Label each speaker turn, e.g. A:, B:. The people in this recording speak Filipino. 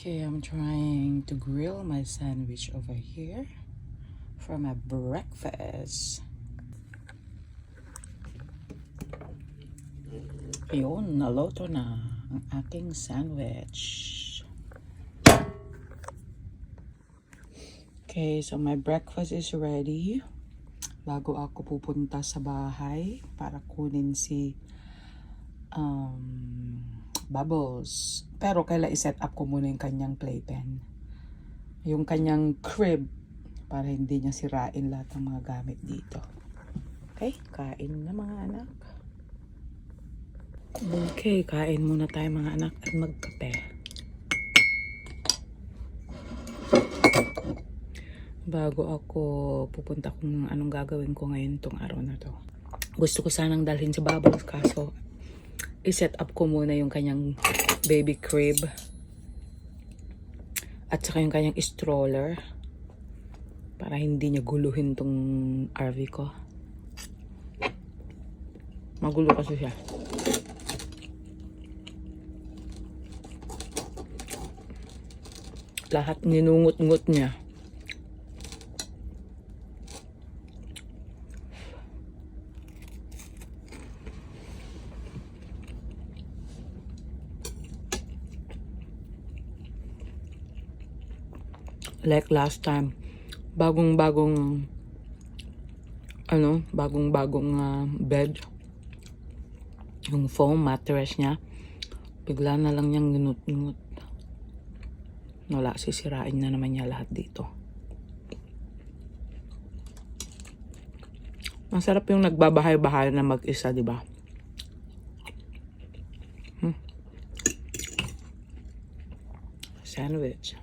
A: Okay, I'm trying to grill my sandwich over here for my breakfast. Yun, naloto na ang aking sandwich. Okay, so my breakfast is ready. Bago ako pupunta sa bahay para kunin si Bubbles. Pero kailan i-set up ko muna yung kanyang playpen. Yung kanyang crib para hindi niya sirain lahat ng mga gamit dito. Okay, kain na mga anak. Okay, kain muna tayo mga anak at magkape. Bago ako pupunta kung anong gagawin ko ngayon tong araw na to. Gusto ko sanang dalhin si Bubbles kaso i-set up ko muna yung kanyang baby crib at saka yung kanyang stroller para hindi niya guluhin tong RV ko. Magulo kasi siya. Lahat ninungut-ngut niya. Like last time, bagong-bagong bed, yung foam mattress niya, bigla na lang niyang ginut-ngut. Wala, sisirain na naman niya lahat dito. Masarap yung nagbabahay-bahay na mag-isa, di ba? Sandwich.